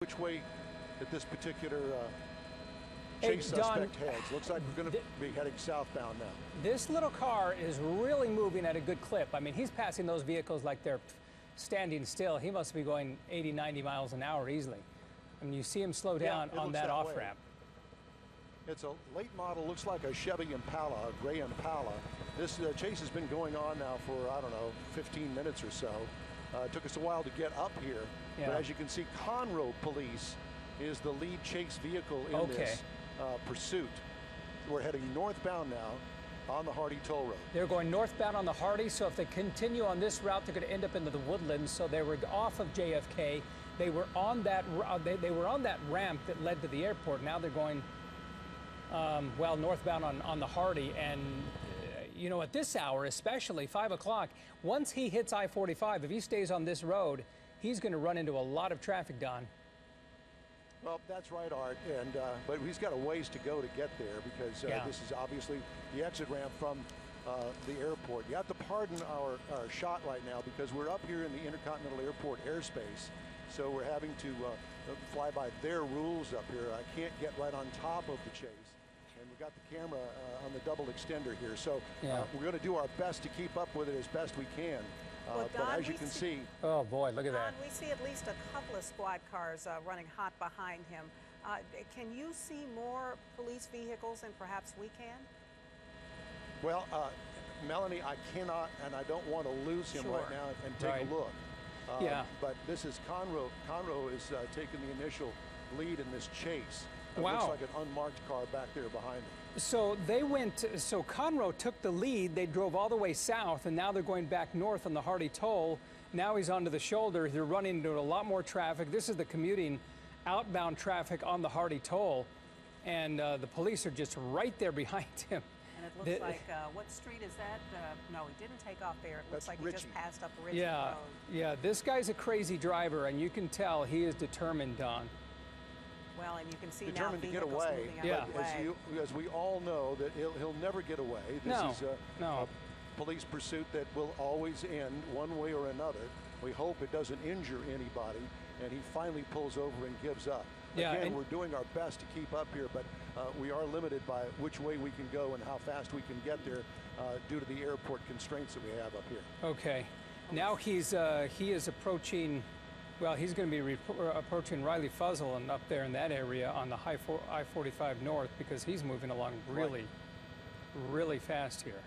which way that this particular chase suspect heads. Looks like we're going to be heading southbound now. This little car is really moving at a good clip. I mean, he's passing those vehicles like they're standing still. He must be going 80, 90 miles an hour easily. I mean, you see him slow down on that off-ramp. It's a late model, looks like a Chevy Impala, a gray Impala. This chase has been going on now for, I don't know, 15 minutes or so. It took us a while to get up here. Yeah. But as you can see, Conroe Police is the lead chase vehicle in this pursuit. We're heading northbound now on the Hardy Toll Road. They're going northbound on the Hardy, so if they continue on this route, they're going to end up into the Woodlands. So they were off of JFK. They were on that they were on that ramp that led to the airport. Now they're going well northbound on the Hardy, and you know, at this hour, especially 5 o'clock, once he hits I-45, if he stays on this road, he's going to run into a lot of traffic, Don. Well, that's right, Art, and but he's got a ways to go to get there because this is obviously the exit ramp from the airport. You have to pardon our shot right now because we're up here in the Intercontinental Airport airspace, so we're having to fly by their rules up here. I can't get right on top of the chase. And we've got the camera on the double extender here, so we're going to do our best to keep up with it as best we can. Well, Don, but as you can see, oh boy, look at that. We see at least a couple of squad cars running hot behind him. Can you see more police vehicles and perhaps we can? Well, Melanie, I cannot, and I don't want to lose him right now and take a look. But this is Conroe. Conroe is taking the initial lead in this chase. It looks like an unmarked car back there behind them. So they went, so Conroe took the lead. They drove all the way south, and now they're going back north on the Hardy Toll. Now he's onto the shoulder. They're running into a lot more traffic. This is the commuting outbound traffic on the Hardy Toll, and the police are just right there behind him. And it looks like, what street is that? No, he didn't take off there. It looks like he just passed up Ritchie Road. Yeah, this guy's a crazy driver, and you can tell he is determined, Don. Well, and you can see determined now to get away. As we all know, that he'll never get away. This is a police pursuit that will always end one way or another. We hope it doesn't injure anybody, and he finally pulls over and gives up. Again, we're doing our best to keep up here, but we are limited by which way we can go and how fast we can get there due to the airport constraints that we have up here. Okay. Now he is approaching. Well, he's going to be approaching Riley Fuzzle and up there in that area on the I-45 North because he's moving along really fast here.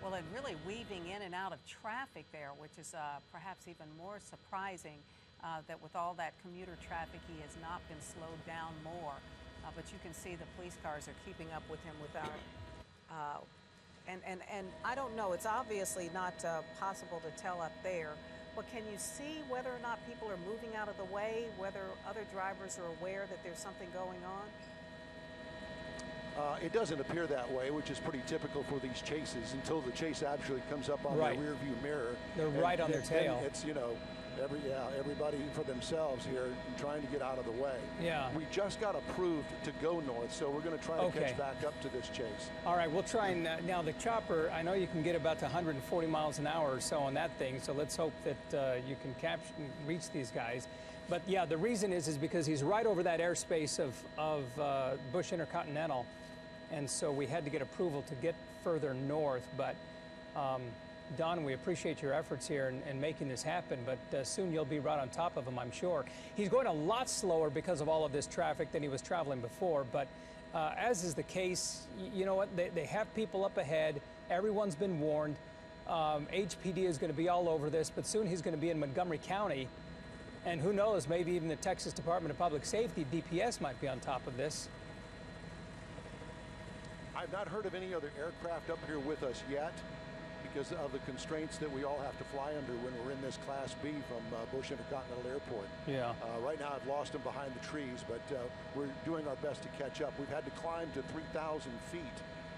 Well, and really weaving in and out of traffic there, which is perhaps even more surprising that with all that commuter traffic, he has not been slowed down more. But you can see the police cars are keeping up with him without, and I don't know, it's obviously not possible to tell up there. But can you see whether or not people are moving out of the way, whether other drivers are aware that there's something going on? It doesn't appear that way, which is pretty typical for these chases until the chase actually comes up on their rear view mirror. They're right on their tail. It's, you know, everybody for themselves here trying to get out of the way. Yeah. We just got approved to go north, so we're going to try to catch back up to this chase. All right, we'll try and now the chopper, I know you can get about to 140 miles an hour or so on that thing, so let's hope that you can reach these guys. But yeah, the reason is because he's right over that airspace of Bush Intercontinental, and so we had to get approval to get further north, but Don, we appreciate your efforts here in making this happen, but soon you'll be right on top of him, I'm sure. He's going a lot slower because of all of this traffic than he was traveling before, but as is the case, you know what, they have people up ahead. Everyone's been warned. HPD is going to be all over this, but soon he's going to be in Montgomery County, and who knows, maybe even the Texas Department of Public Safety, DPS, might be on top of this. I've not heard of any other aircraft up here with us yet, because of the constraints that we all have to fly under when we're in this Class B from Bush Intercontinental Airport. Yeah. Right now I've lost them behind the trees, but we're doing our best to catch up. We've had to climb to 3,000 feet,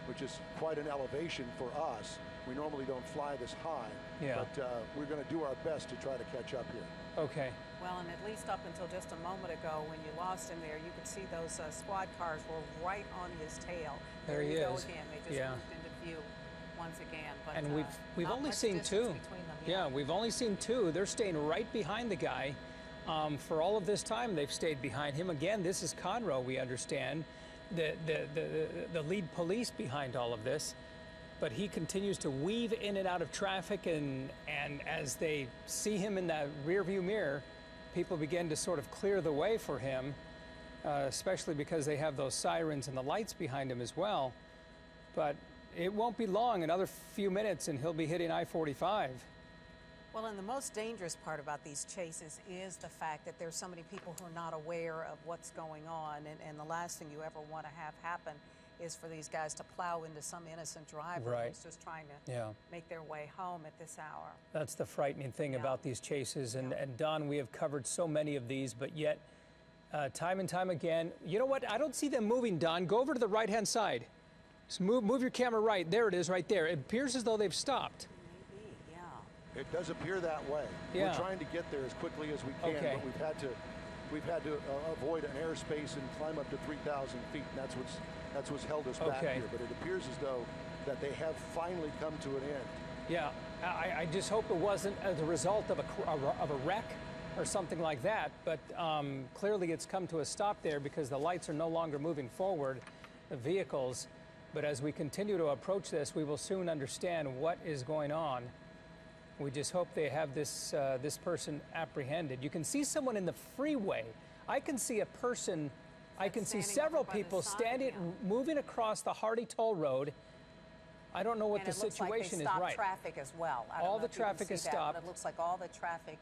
which is quite an elevation for us. We normally don't fly this high, but we're going to do our best to try to catch up here. Okay. Well, and at least up until just a moment ago when you lost him there, you could see those squad cars were right on his tail. There he is. Go again. They just moved into view once again. But, and we've only seen two. Yeah, we've only seen two. They're staying right behind the guy. For all of this time, they've stayed behind him. Again, this is Conroe, we understand, the lead police behind all of this. But he continues to weave in and out of traffic, and as they see him in that rearview mirror, people begin to sort of clear the way for him, especially because they have those sirens and the lights behind him as well. But it won't be long, another few minutes, and he'll be hitting I-45. Well, and the most dangerous part about these chases is the fact that there's so many people who are not aware of what's going on, and the last thing you ever want to have happen is for these guys to plow into some innocent driver who's just trying to make their way home at this hour. That's the frightening thing about these chases. And Don, we have covered so many of these, but yet time and time again, you know what? I don't see them moving, Don. Go over to the right-hand side. Just move your camera right. There it is right there. It appears as though they've stopped. Maybe, yeah. It does appear that way. Yeah. We're trying to get there as quickly as we can, but we've had to avoid an airspace and climb up to 3,000 feet, and that's what's held us back here. But it appears as though that they have finally come to an end. Yeah, I just hope it wasn't as a result of a wreck or something like that. But clearly it's come to a stop there because the lights are no longer moving forward, the vehicles. But as we continue to approach this, we will soon understand what is going on. We just hope they have this person apprehended. You can see someone in the freeway. I can see a person. I can see several people standing, moving across the Hardy Toll Road. I don't know what the situation is. Right. Traffic as well. All the traffic is stopped. But it looks like all the traffic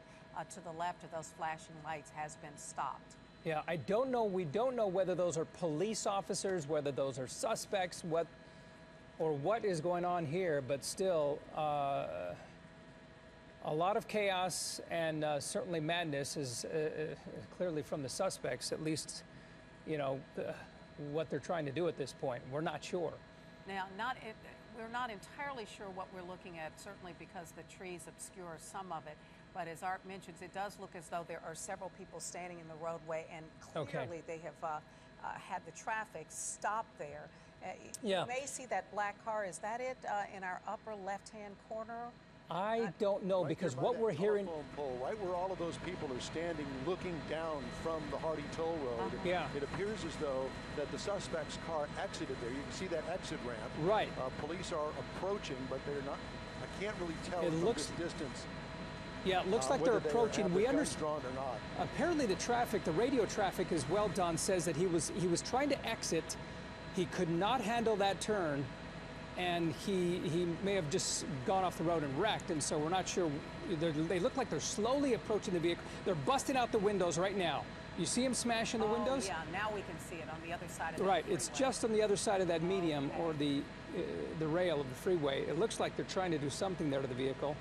to the left of those flashing lights has been stopped. Yeah, I don't know. We don't know whether those are police officers, whether those are suspects, what is going on here. But still, a lot of chaos and certainly madness is clearly from the suspects, at least. You know, what they're trying to do at this point. We're not sure. Now, we're not entirely sure what we're looking at, certainly because the trees obscure some of it. But as Art mentions, it does look as though there are several people standing in the roadway, and clearly they have had the traffic stop there. You may see that black car. Is that it in our upper left-hand corner? I don't know, because what we're hearing... Pole, right where all of those people are standing looking down from the Hardy Toll Road, it appears as though that the suspect's car exited there. You can see that exit ramp. Right. Police are approaching, but they're not... I can't really tell from this distance. Yeah, it looks like they're approaching. We understand. Or not. Apparently the traffic, the radio traffic as well, Don, says that he was trying to exit. He could not handle that turn, and he may have just gone off the road and wrecked, and so we're not sure. They look like they're slowly approaching the vehicle. They're busting out the windows right now. You see him smashing the windows? Yeah, now we can see it on the other side of the freeway. It's just on the other side of that medium or the rail of the freeway. It looks like they're trying to do something there to the vehicle.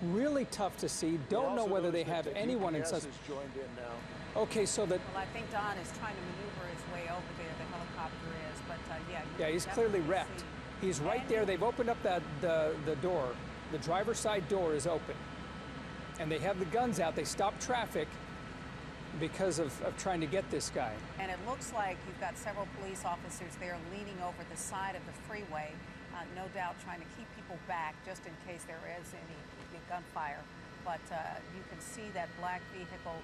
Really tough to see. Don't know whether they have anyone in such. Joined in now. Okay, so that. Well, I think Don is trying to maneuver his way over there. The helicopter is, but yeah, he's clearly wrecked. He's right there. They've opened up the door. The driver's side door is open, and they have the guns out. They stopped traffic because of trying to get this guy. And it looks like you've got several police officers there leaning over the side of the freeway, no doubt trying to keep people back just in case there is any gunfire. But you can see that black vehicle.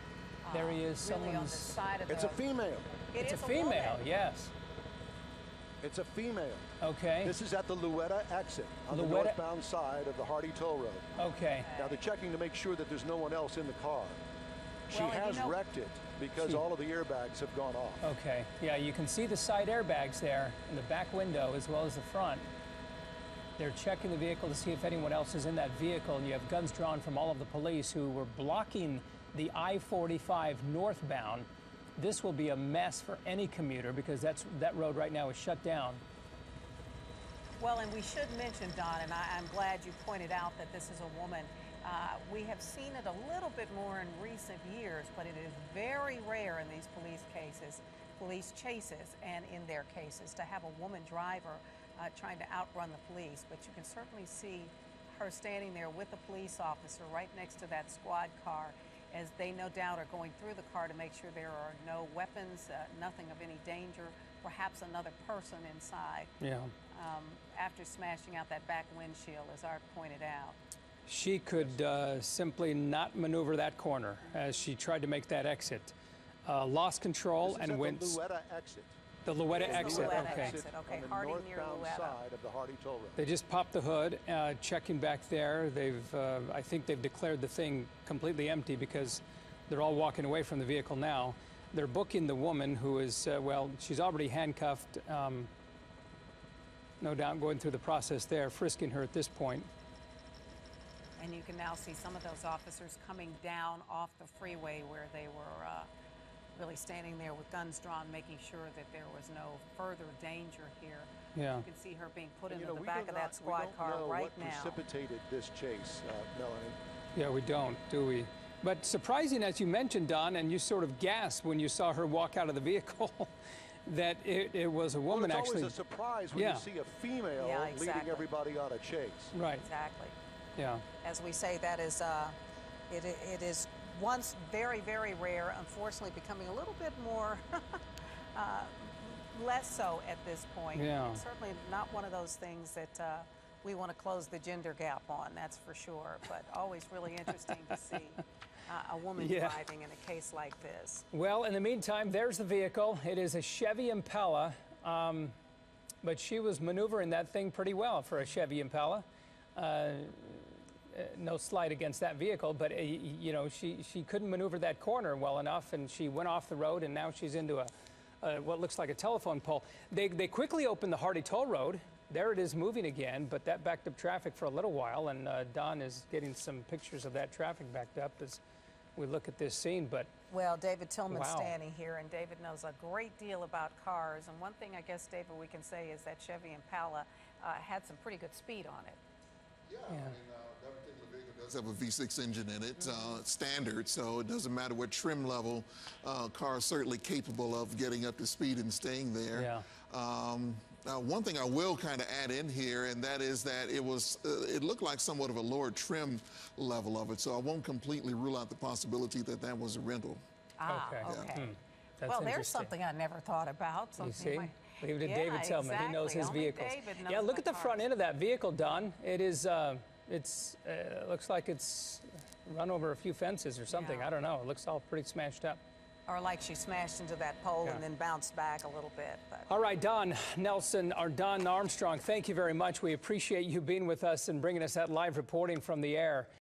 There he is. Really on the side of It's a female. It's a female. Yes. It's a female. Okay. This is at the Luetta exit on the northbound side of the Hardy Toll Road. Okay. Now they're checking to make sure that there's no one else in the car. She has wrecked it because all of the airbags have gone off. Okay. Yeah, you can see the side airbags there in the back window as well as the front. They're checking the vehicle to see if anyone else is in that vehicle, and you have guns drawn from all of the police who were blocking the I-45 northbound. This will be a mess for any commuter because that road right now is shut down. Well, and we should mention, Don, and I'm glad you pointed out that this is a woman. We have seen it a little bit more in recent years, but it is very rare in these police chases, and in their cases, to have a woman driver trying to outrun the police. But you can certainly see her standing there with the police officer right next to that squad car, as they no doubt are going through the car to make sure there are no weapons, nothing of any danger, perhaps another person inside. Yeah. After smashing out that back windshield, as Art pointed out. She could simply not maneuver that corner as she tried to make that exit. Lost control and went. The Luetta exit. The Luetta exit. Okay. On the Hardy near northbound Luetta. side of the Hardy Toll Road. They just popped the hood, checking back there. I think they've declared the thing completely empty because they're all walking away from the vehicle now. They're booking the woman who is, well, she's already handcuffed. No doubt going through the process there, frisking her at this point. And you can now see some of those officers coming down off the freeway where they were really standing there with guns drawn, making sure that there was no further danger here. Yeah. You can see her being put into the back of that squad car right now. We don't know what precipitated this chase, Melanie. Yeah, we don't, do we? But surprising, as you mentioned, Don, and you sort of gasped when you saw her walk out of the vehicle, that it was a woman it's actually. Always a surprise when you see a female leading everybody on a chase. Right. Exactly. Yeah. As we say, that is, it is once very, very rare, unfortunately becoming a little bit more less so at this point. Yeah. Certainly not one of those things that we want to close the gender gap on, that's for sure, but always really interesting to see a woman driving in a case like this. Well, in the meantime, there's the vehicle. It is a Chevy Impala, but she was maneuvering that thing pretty well for a Chevy Impala. No slight against that vehicle, but you know, she couldn't maneuver that corner well enough, and she went off the road, and now she's into what looks like a telephone pole. They quickly opened the Hardy Toll Road. There it is moving again, but that backed up traffic for a little while, and Don is getting some pictures of that traffic backed up as we look at this scene. But well, David Tillman's standing here, and David knows a great deal about cars, and one thing I guess, David, we can say is that Chevy Impala had some pretty good speed on it. Yeah. I mean, that particular vehicle does have a V6 engine in it, standard, so it doesn't matter what trim level. Car is certainly capable of getting up to speed and staying there. Yeah. Now, one thing I will kind of add in here, and that is that it looked like somewhat of a lower trim level of it, so I won't completely rule out the possibility that that was a rental. Ah, okay. Well, there's something I never thought about. You see? Leave it to David Tillman. He knows his vehicles. Yeah, look at the front end of that vehicle, Don. It is, looks like it's run over a few fences or something. I don't know. It looks all pretty smashed up. Or like she smashed into that pole and then bounced back a little bit. But. All right, Don Nelson, or Don Armstrong, thank you very much. We appreciate you being with us and bringing us that live reporting from the air.